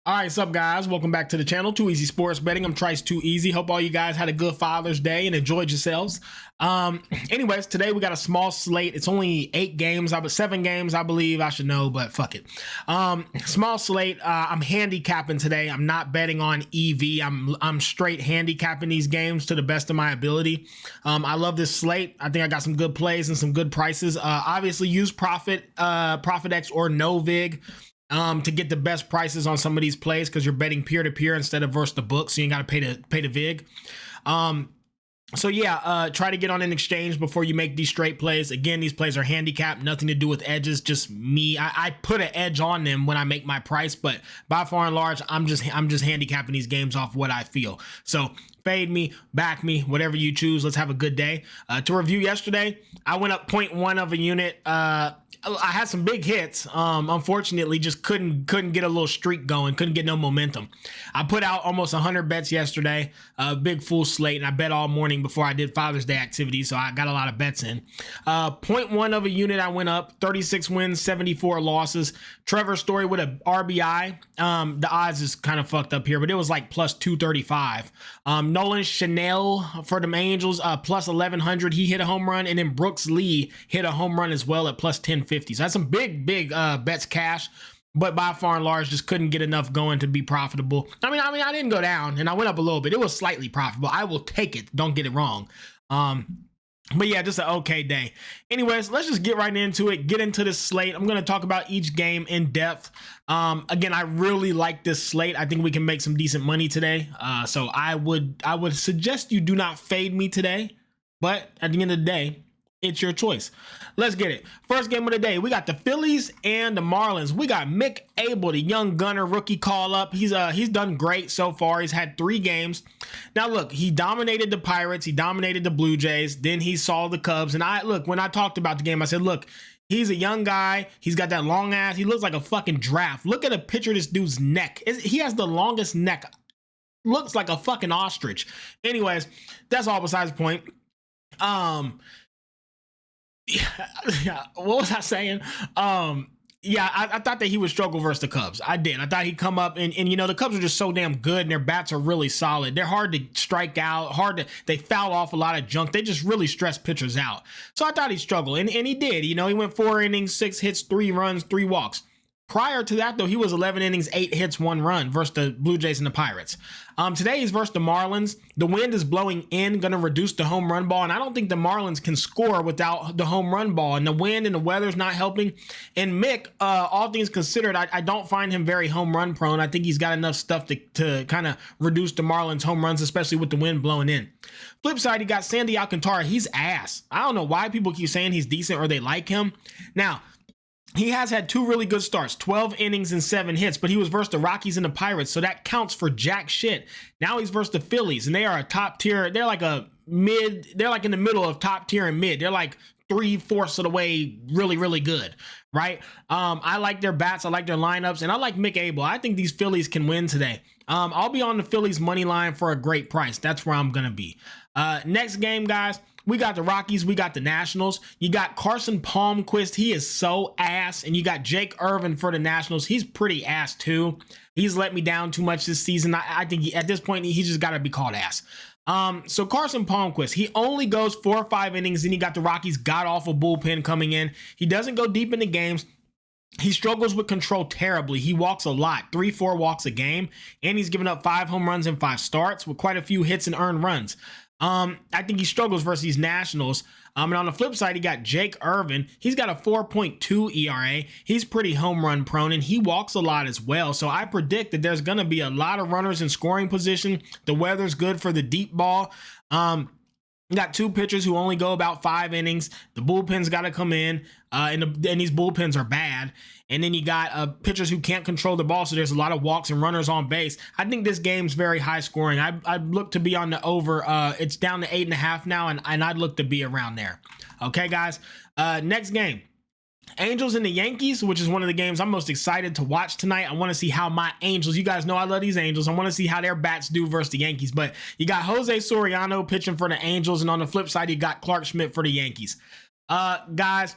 All right, what's up, guys? Welcome back to the channel, Too Easy Sports Betting. I'm Trice Too Easy. Hope all you guys had a good Father's Day and enjoyed yourselves. Anyways, today we got a small slate. It's only 7 games, I believe. I should know, but fuck it. Small slate. I'm handicapping today. I'm not betting on EV. I'm straight handicapping these games to the best of my ability. I love this slate. I think I got some good plays and some good prices. Obviously, use ProfitX or NoVig to get the best prices on some of these plays, because you're betting peer-to-peer instead of versus the book, so you ain't got to pay the vig. So yeah, try to get on an exchange before you make these straight plays. Again, these plays are handicapped, nothing to do with edges, just me. I put an edge on them when I make my price, but by far and large, I'm just handicapping these games off what I feel. So fade me, back me, whatever you choose. Let's have a good day. To review yesterday, I went up 0.1 of a unit. I had some big hits. Unfortunately, just couldn't get a little streak going. Couldn't get no momentum. I put out almost 100 bets yesterday, big full slate, and I bet all morning before I did Father's Day activity, so I got a lot of bets in. 0.1 of a unit, I went up. 36 wins, 74 losses. Trevor Story with a RBI. The odds is kind of fucked up here, but it was like plus 235. Nolan Chanel for the Angels, plus 1100. He hit a home run, and then Brooks Lee hit a home run as well at plus 1050. So that's some big bets cash, but by far and large, just couldn't get enough going to be profitable. I mean, I didn't go down, and I went up a little bit. It was slightly profitable. I will take it. Don't get it wrong. But yeah, just an okay day. Anyways, let's just get right into it. Get into this slate. I'm going to talk about each game in depth. Again, I really like this slate. I think we can make some decent money today. So I would suggest you do not fade me today. But at the end of the day, it's your choice. Let's get it. First game of the day, we got the Phillies and the Marlins. We got Mick Abel, the young gunner rookie call up. He's done great so far. He's had 3 games. Now look, he dominated the Pirates, he dominated the Blue Jays, then he saw the Cubs. And when I talked about the game, I said, look, he's a young guy. He's got that long ass. He looks like a fucking giraffe. Look at a picture of this dude's neck. He has the longest neck. Looks like a fucking ostrich. Anyways, that's all besides the point. Yeah, what was I saying? Yeah, I thought that he would struggle versus the Cubs. I did. I thought he'd come up and you know, the Cubs are just so damn good and their bats are really solid. They're hard to strike out, they foul off a lot of junk. They just really stress pitchers out. So I thought he'd struggle, and he did. You know, he went 4 innings, 6 hits, 3 runs, 3 walks. Prior to that, though, he was 11 innings, 8 hits, 1 run versus the Blue Jays and the Pirates. Today he's versus the Marlins. The wind is blowing in, going to reduce the home run ball, and I don't think the Marlins can score without the home run ball, and the wind and the weather's not helping. And Mick, all things considered, I don't find him very home run prone. I think he's got enough stuff to kind of reduce the Marlins home runs, especially with the wind blowing in. Flip side, you got Sandy Alcantara. He's ass. I don't know why people keep saying he's decent or they like him. Now, he has had 2 really good starts, 12 innings and 7 hits, but he was versus the Rockies and the Pirates, so that counts for jack shit. Now he's versus the Phillies, and they are a top tier. They're like in the middle of top tier and mid. They're like 3/4 of the way really, really good, right? I like their bats, I like their lineups, and I like Mick Abel. I think these Phillies can win today. I'll be on the Phillies money line for a great price. That's where I'm gonna be. Next game, guys. We got the Rockies, we got the Nationals. You got Carson Palmquist, he is so ass. And you got Jake Irvin for the Nationals. He's pretty ass too. He's let me down too much this season. I think at this point, he just got to be called ass. So Carson Palmquist, he only goes 4 or 5 innings, and he got the Rockies god-awful bullpen coming in. He doesn't go deep into games. He struggles with control terribly. He walks a lot, 3-4 walks a game, and he's given up 5 home runs in 5 starts with quite a few hits and earned runs. I think he struggles versus these Nationals. And on the flip side, he got Jake Irvin. He's got a 4.2 ERA. He's pretty home run prone, and he walks a lot as well. So I predict that there's going to be a lot of runners in scoring position. The weather's good for the deep ball. You got 2 pitchers who only go about 5 innings. The bullpen's got to come in, and these bullpens are bad. And then you got pitchers who can't control the ball, so there's a lot of walks and runners on base. I think this game's very high scoring. I'd look to be on the over. It's down to 8.5 now, and I'd look to be around there. Okay, guys. Next game. Angels and the Yankees, which is one of the games I'm most excited to watch tonight. I want to see how my Angels, you guys know I love these Angels. I want to see how their bats do versus the Yankees. But you got Jose Soriano pitching for the Angels, and on the flip side, you got Clark Schmidt for the Yankees. Guys,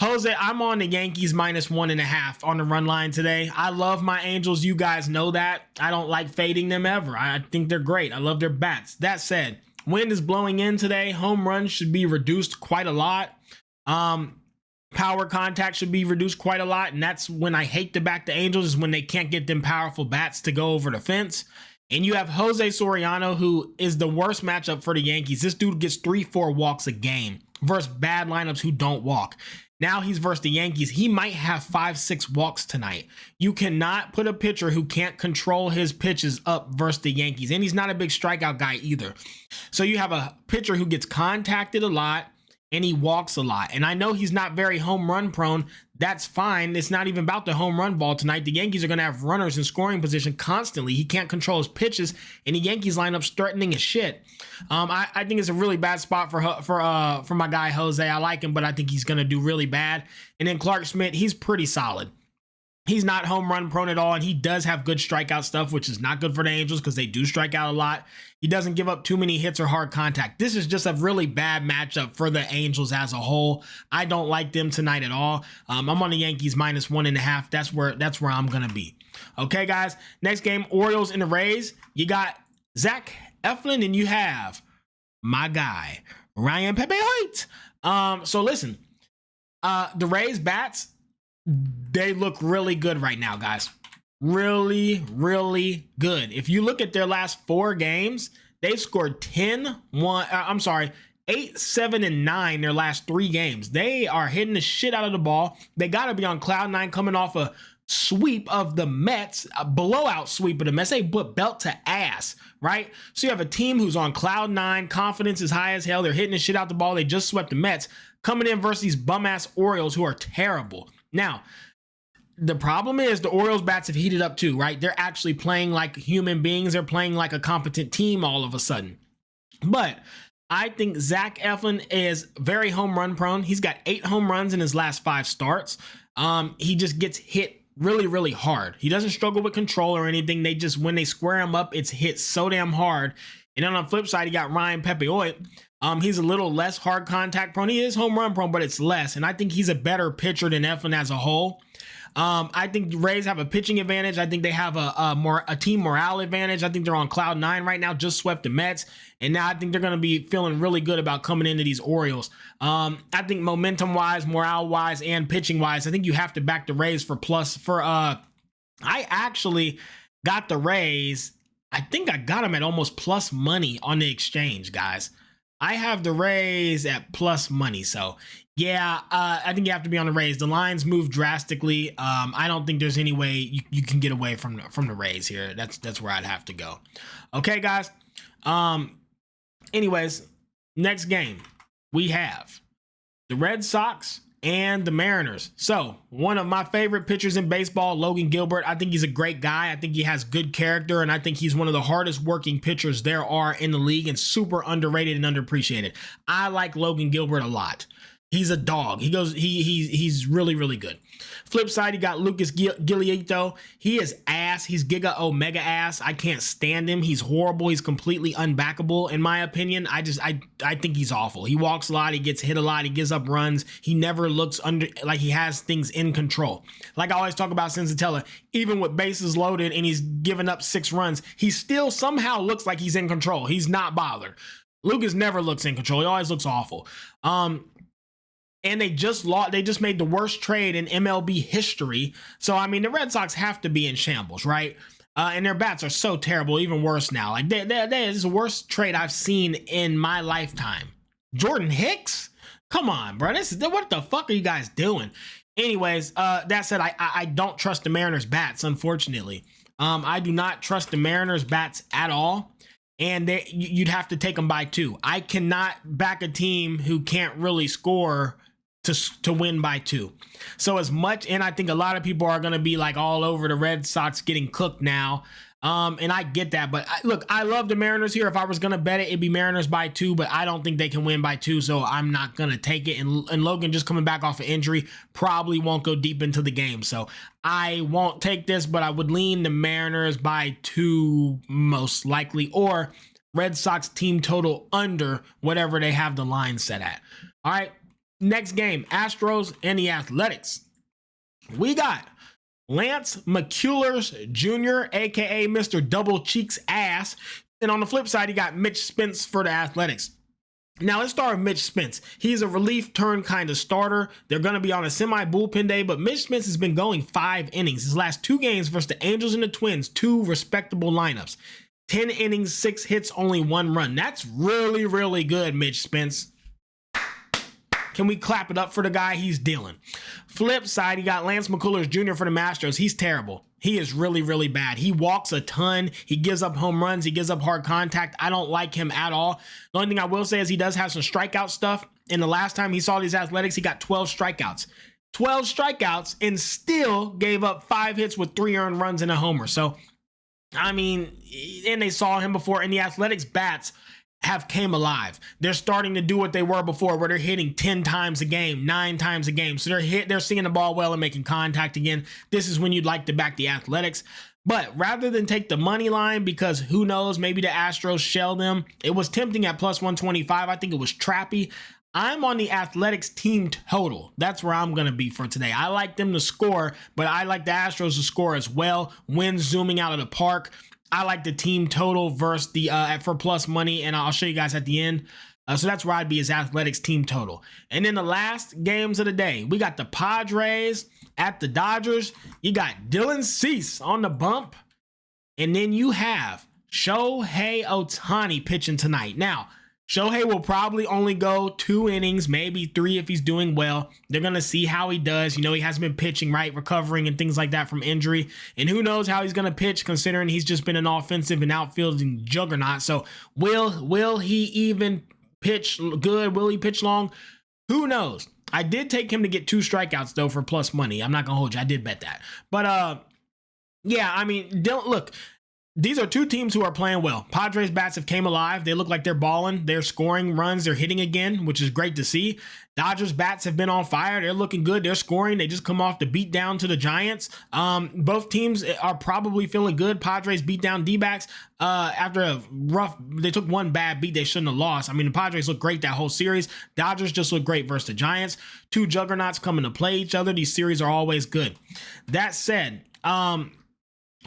Jose, I'm on the Yankees -1.5 on the run line today. I love my Angels. You guys know that. I don't like fading them ever. I think they're great. I love their bats. That said, wind is blowing in today. Home runs should be reduced quite a lot. Power contact should be reduced quite a lot. And that's when I hate to back the Angels, is when they can't get them powerful bats to go over the fence. And you have Jose Soriano, who is the worst matchup for the Yankees. This dude gets 3-4 walks a game versus bad lineups who don't walk. Now he's versus the Yankees. He might have 5-6 walks tonight. You cannot put a pitcher who can't control his pitches up versus the Yankees. And he's not a big strikeout guy either. So you have a pitcher who gets contacted a lot and he walks a lot. And I know he's not very home run prone. That's fine. It's not even about the home run ball tonight. The Yankees are going to have runners in scoring position constantly. He can't control his pitches, and the Yankees lineup's threatening as shit. I think it's a really bad spot for my guy Jose. I like him, but I think he's going to do really bad. And then Clark Schmidt, he's pretty solid. He's not home run prone at all, and he does have good strikeout stuff, which is not good for the Angels because they do strike out a lot. He doesn't give up too many hits or hard contact. This is just a really bad matchup for the Angels as a whole. I don't like them tonight at all. I'm on the Yankees -1.5. That's where I'm gonna be. Okay, guys. Next game, Orioles and the Rays. You got Zach Eflin, and you have my guy Ryan Pepe Hoyt. So listen, the Rays bats, they look really good right now, guys. Really, really good. If you look at their last 4 games, they've scored 8, 7, and 9 their last 3 games. They are hitting the shit out of the ball. They got to be on cloud 9 coming off a sweep of the Mets, a blowout sweep of the Mets. They put belt to ass, right? So you have a team who's on cloud 9, confidence is high as hell. They're hitting the shit out the ball. They just swept the Mets, coming in versus these bum-ass Orioles who are terrible. Now, the problem is the Orioles bats have heated up too, right? They're actually playing like human beings. They're playing like a competent team all of a sudden. But I think Zach Eflin is very home run prone. He's got 8 home runs in his last 5 starts. He just gets hit really, really hard. He doesn't struggle with control or anything. They just, when they square him up, it's hit so damn hard. And then on the flip side, you got Ryan Pepe Hoyt. He's a little less hard contact prone. He is home run prone, but it's less. And I think he's a better pitcher than Eflin as a whole. I think the Rays have a pitching advantage. I think they have a team morale advantage. I think they're on cloud 9 right now, just swept the Mets. And now I think they're going to be feeling really good about coming into these Orioles. I think momentum wise, morale wise, and pitching wise, I think you have to back the Rays I actually got the Rays. I think I got them at almost plus money on the exchange, guys. I have the Rays at plus money. So yeah, I think you have to be on the Rays. The lines move drastically. I don't think there's any way you can get away from the Rays here. That's where I'd have to go. Okay, guys. Anyways, next game we have the Red Sox and the Mariners. So one of my favorite pitchers in baseball, Logan Gilbert. I think he's a great guy. I think he has good character, and I think he's one of the hardest working pitchers there are in the league and super underrated and underappreciated. I like Logan Gilbert a lot. He's a dog. He's really, really good. Flip side, you got Lucas Giolito. He is ass. He's Giga Omega ass. I can't stand him. He's horrible. He's completely unbackable, in my opinion. I think he's awful. He walks a lot. He gets hit a lot. He gives up runs. He never looks like he has things in control. Like I always talk about Senzatella, even with bases loaded and he's given up 6 runs, he still somehow looks like he's in control. He's not bothered. Lucas never looks in control. He always looks awful. And they just made the worst trade in MLB history. So, I mean, the Red Sox have to be in shambles, right? And their bats are so terrible, even worse now. Like, that is the worst trade I've seen in my lifetime. Jordan Hicks? Come on, bro. What the fuck are you guys doing? Anyways, that said, I don't trust the Mariners bats, unfortunately. I do not trust the Mariners bats at all. And you'd have to take them by 2. I cannot back a team who can't really score to win by 2. So as much, and I think a lot of people are going to be like all over the Red Sox getting cooked now. And I get that, but look, I love the Mariners here. If I was going to bet it, it'd be Mariners by 2, but I don't think they can win by 2. So I'm not going to take it. And Logan just coming back off an injury probably won't go deep into the game. So I won't take this, but I would lean the Mariners by 2 most likely, or Red Sox team total under whatever they have the line set at. All right. Next game, Astros and the Athletics. We got Lance McCullers Jr., aka Mr. Double Cheeks Ass. And on the flip side, you got Mitch Spence for the Athletics. Now, let's start with Mitch Spence. He's a relief turn kind of starter. They're going to be on a semi-bullpen day, but Mitch Spence has been going 5 innings. His last 2 games versus the Angels and the Twins, 2 respectable lineups. 10 innings, 6 hits, only 1 run. That's really, really good, Mitch Spence. Can we clap it up for the guy? He's dealing. Flip side, you got Lance McCullers Jr. for the Astros. He's terrible. He is really, really bad. He walks a ton. He gives up home runs. He gives up hard contact. I don't like him at all. The only thing I will say is he does have some strikeout stuff. And the last time he saw these Athletics, he got 12 strikeouts. 12 strikeouts and still gave up 5 hits with 3 earned runs and a homer. So, I mean, and they saw him before, and the Athletics bats have came alive. They're starting to do what they were before, where they're hitting 10 times a game, 9 times a game. So they're seeing the ball well and making contact again. This is when you'd like to back the Athletics. But rather than take the money line, because who knows, maybe the Astros shell them. It was tempting at plus 125. I think it was trappy. I'm on the Athletics team total. That's where I'm going to be for today. I like them to score, but I like the Astros to score as well. Wins zooming out of the park. I like the team total versus the for plus money, and I'll show you guys at the end. So that's where I'd be, is Athletics team total. And then the last games of the day, we got the Padres at the Dodgers. You got Dylan Cease on the bump, and then you have Shohei Ohtani pitching tonight. Now, Shohei will probably only go 2 innings, maybe 3 if he's doing well. They're going to see how he does. You know, he hasn't been pitching, right? Recovering and things like that from injury. And who knows how he's going to pitch, considering he's just been an offensive and outfielding juggernaut. So will he even pitch good? Will he pitch long? Who knows? I did take him to get 2 strikeouts, though, for plus money. I'm not going to hold you. I did bet that. But, yeah, I mean, look. These are 2 teams who are playing well. Padres bats have came alive. They look like they're balling. They're scoring runs. They're hitting again, which is great to see. Dodgers bats have been on fire. They're looking good. They're scoring. They just come off the beat down to the Giants. Both teams are probably feeling good. Padres beat down D-backs after a rough, they took 1 bad beat they shouldn't have lost. I mean, the Padres look great that whole series. Dodgers just look great versus the Giants. 2 juggernauts coming to play each other. These series are always good. That said,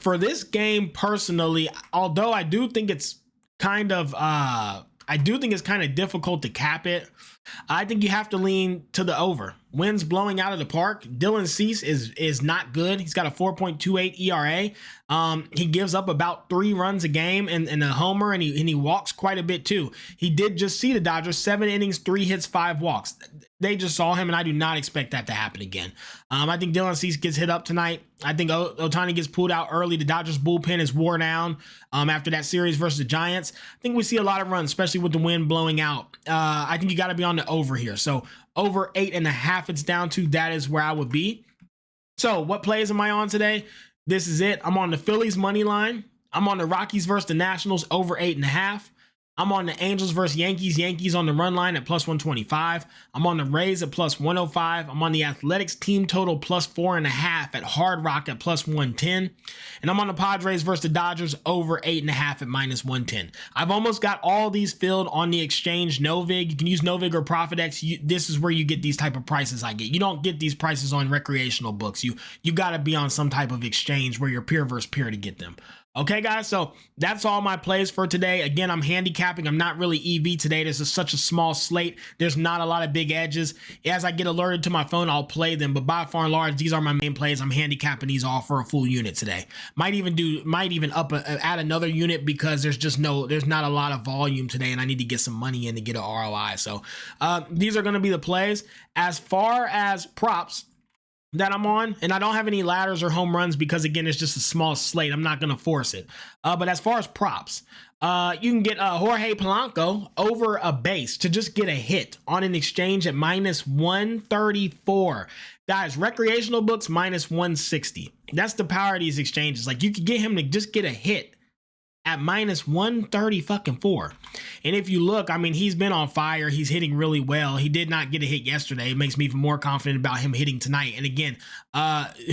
for this game personally, although I do think it's kind of difficult to cap it, I think you have to lean to the over. Winds blowing out of the park. Dylan Cease is not good. He's got a 4.28 ERA. He gives up about 3 runs a game and a homer, and he walks quite a bit too. He did just see the Dodgers 7 innings, 3 hits, 5 walks. They just saw him, and I do not expect that to happen again. I think Dylan Cease gets hit up tonight. I think Ohtani gets pulled out early. The Dodgers bullpen is wore down after that series versus the Giants. I think we see a lot of runs, especially with the wind blowing out. I think you got to be on the over here. So over 8.5, it's down to. That is where I would be. So what plays am I on today? This is it. I'm on the Phillies money line. I'm on the Rockies versus the Nationals over 8.5. I'm on the Angels versus Yankees. Yankees on the run line at plus 125. I'm on the Rays at plus 105. I'm on the Athletics team total plus 4.5 at Hard Rock at plus 110. And I'm on the Padres versus the Dodgers over 8.5 at minus 110. I've almost got all these filled on the exchange Novig. You can use Novig or ProfitX. This is where you get these type of prices I get. You don't get these prices on recreational books. You got to be on some type of exchange where you're peer versus peer to get them. Okay, guys, so that's all my plays for today. Again, I'm handicapping. I'm not really EV today. This is such a small slate. There's not a lot of big edges. As I get alerted to my phone, I'll play them. But by far and large, these are my main plays. I'm handicapping these all for a full unit today. Might even add another unit because there's not a lot of volume today, and I need to get some money in to get an ROI. So these are going to be the plays. As far as props that I'm on, and I don't have any ladders or home runs because, again, it's just a small slate. I'm not going to force it. But as far as props, you can get Jorge Polanco over a base to just get a hit on an exchange at minus 134. Guys, recreational books minus 160. That's the power of these exchanges. Like, you could get him to just get a hit at minus 134. And if you look, I mean, he's been on fire. He's hitting really well. He did not get a hit yesterday. It makes me even more confident about him hitting tonight. And again,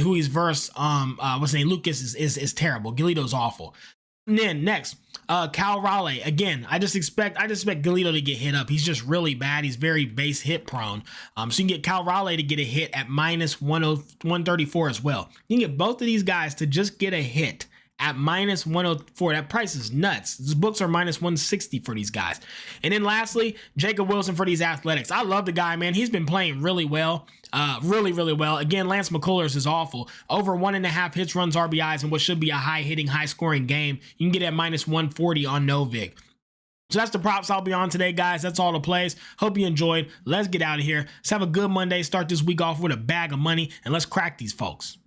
who he's versus, what's his name? Lucas is terrible. Giolito's awful. And then next, Cal Raleigh, again, I just expect Galito to get hit up. He's just really bad. He's very base hit prone. So you can get Cal Raleigh to get a hit at minus 134 as well. You can get both of these guys to just get a hit at minus 104. That price is nuts. These books are minus 160 for these guys. And then lastly, Jacob Wilson for these Athletics. I love the guy, man. He's been playing really well. Really well. Again, Lance McCullers is awful. Over 1.5 hits, runs, RBIs, and what should be a high-hitting, high-scoring game. You can get at minus 140 on Novik. So that's the props I'll be on today, guys. That's all the plays. Hope you enjoyed. Let's get out of here. Let's have a good Monday. Start this week off with a bag of money, and let's crack these folks.